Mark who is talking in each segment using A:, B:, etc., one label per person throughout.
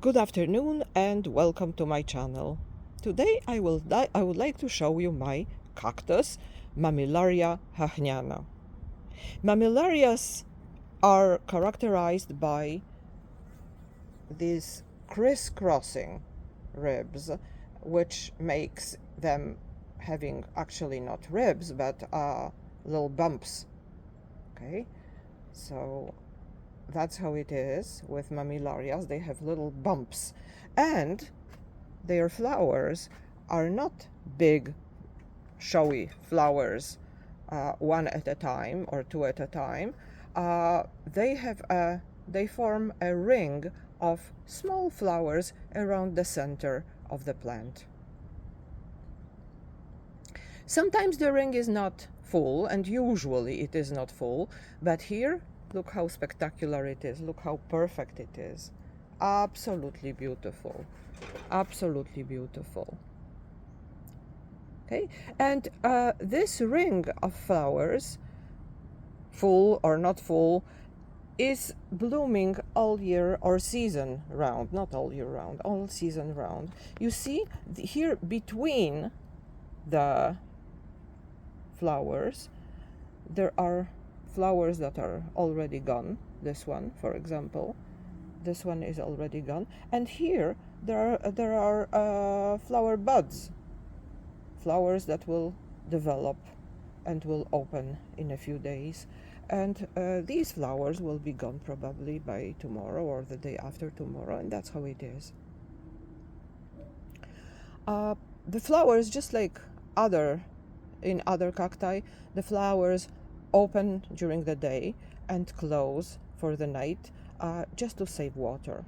A: Good afternoon and welcome to my channel. Today I would like to show you my cactus, Mammillaria hahniana. Mammilarias are characterized by these crisscrossing ribs, which makes them having actually not ribs but little bumps. Okay, so that's how it is with Mammilarias. They have little bumps, and their flowers are not big, showy flowers, one at a time or two at a time. They form a ring of small flowers around the center of the plant. Sometimes the ring is not full, and usually it is not full, but here, look how spectacular it is. Look how perfect it is. Absolutely beautiful. Absolutely beautiful. Okay, and this ring of flowers, full or not full, is blooming all year or season round. Not all year round, all season round. You see here between the flowers, there are flowers that are already gone. This one, for example, this one is already gone, and here there are flower buds, flowers that will develop and will open in a few days, and these flowers will be gone probably by tomorrow or the day after tomorrow, and that's how it is. The flowers, just like in other cacti, the flowers open during the day and close for the night, just to save water.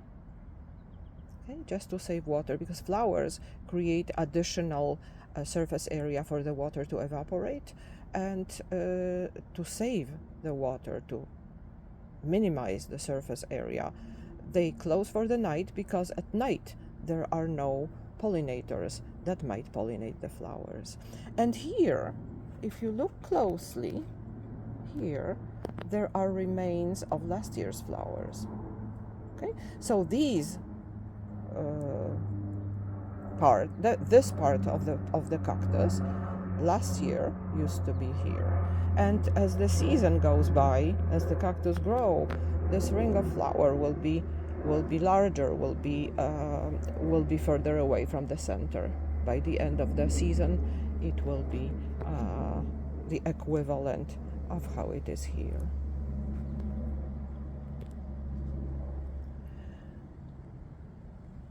A: Okay, just to save water, because flowers create additional surface area for the water to evaporate, and to save the water, to minimize the surface area, they close for the night, because at night there are no pollinators that might pollinate the flowers. And here, if you look closely, here there are remains of last year's flowers. Okay, so these this part of the cactus last year used to be here, and as the season goes by, as the cactus grow, this ring of flower will be larger, will be further away from the center. By the end of the season, it will be the equivalent of how it is here.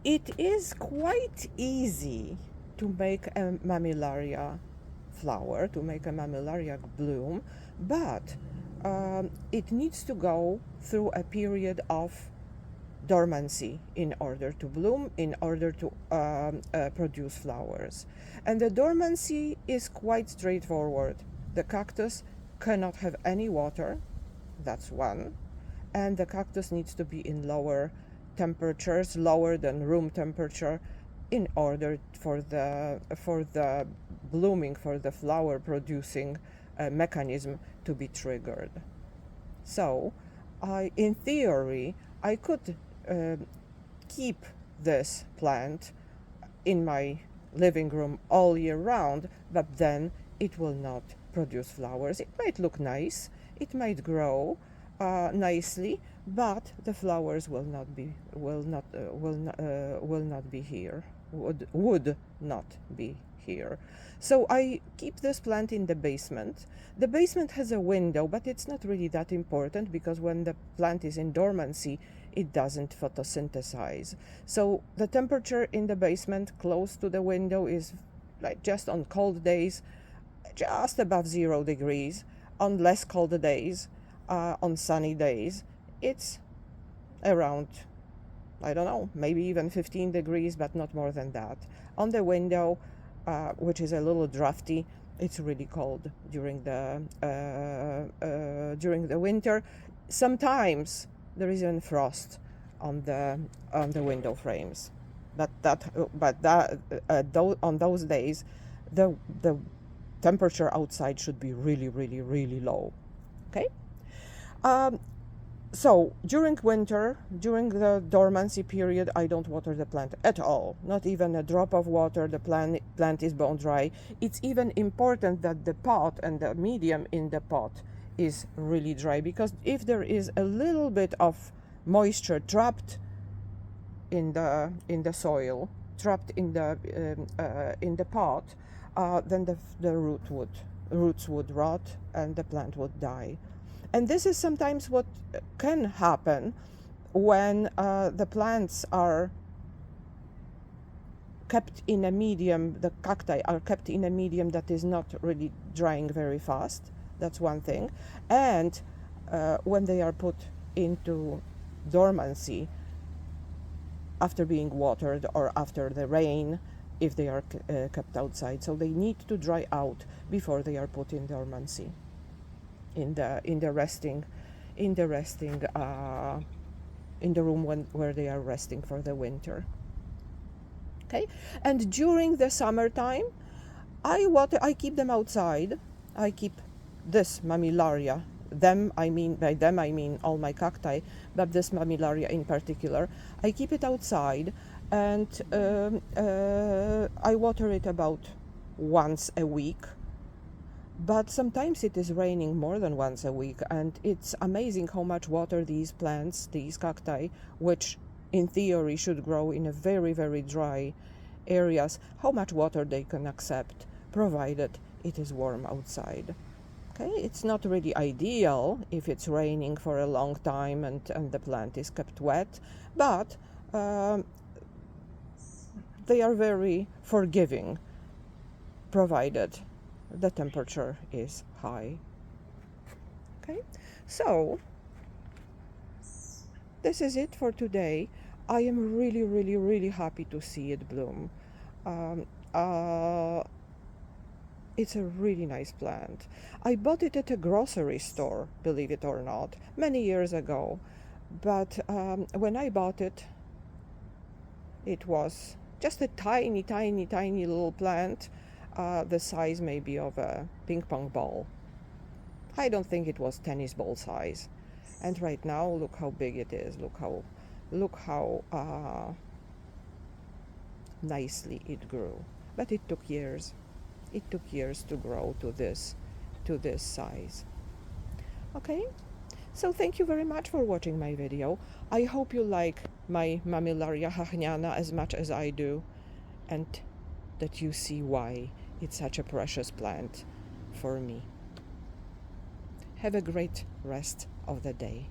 A: It is quite easy to make a mammillaria flower, to make a mammillaria bloom, but it needs to go through a period of dormancy in order to bloom, in order to produce flowers. And the dormancy is quite straightforward. The cactus cannot have any water, that's one, and the cactus needs to be in lower temperatures, lower than room temperature, in order for the blooming, for the flower producing mechanism to be triggered. So in theory, I could keep this plant in my living room all year round, but then it will not produce flowers. It might look nice, it might grow nicely, but the flowers will not be here, would not be here. So I keep this plant in the basement. The basement has a window, but it's not really that important, because when the plant is in dormancy, it doesn't photosynthesize. So the temperature in the basement close to the window is, like, just on cold days, just above 0 degrees. On less cold days, on sunny days, it's around, I don't know, maybe even 15 degrees, but not more than that. On the window, which is a little drafty, it's really cold during the winter. Sometimes there is even frost on the window frames, but on those days, the temperature outside should be really, really, really low. Okay. So during winter, during the dormancy period, I don't water the plant at all. Not even a drop of water. The plant is bone dry. It's even important that the pot and the medium in the pot is really dry, because if there is a little bit of moisture trapped in the soil, trapped in the pot, then the roots would rot and the plant would die. And this is sometimes what can happen when the plants are kept in a medium, the cacti are kept in a medium that is not really drying very fast. That's one thing. And when they are put into dormancy after being watered or after the rain, if they are kept outside. So they need to dry out before they are put in dormancy, in the room where they are resting for the winter. Okay, and during the summertime, I keep them outside. I keep this Mammillaria. By them I mean all my cacti, but this Mammillaria in particular. I keep it outside, and I water it about once a week. But sometimes it is raining more than once a week, and it's amazing how much water these plants, these cacti, which in theory should grow in a very, very dry areas, how much water they can accept, provided it is warm outside. Okay, it's not really ideal if it's raining for a long time and the plant is kept wet, but they are very forgiving, provided the temperature is high. Okay, so this is it for today. I am really, really, really happy to see it bloom. It's a really nice plant. I bought it at a grocery store, believe it or not, many years ago. But when I bought it, it was just a tiny, tiny, tiny little plant, the size maybe of a ping pong ball. I don't think it was tennis ball size. And right now, look how big it is. Look how nicely it grew. But it took years. It took years to grow to this size. Okay, so thank you very much for watching my video. I hope you like my Mammillaria hahniana as much as I do, and that you see why it's such a precious plant for me. Have a great rest of the day.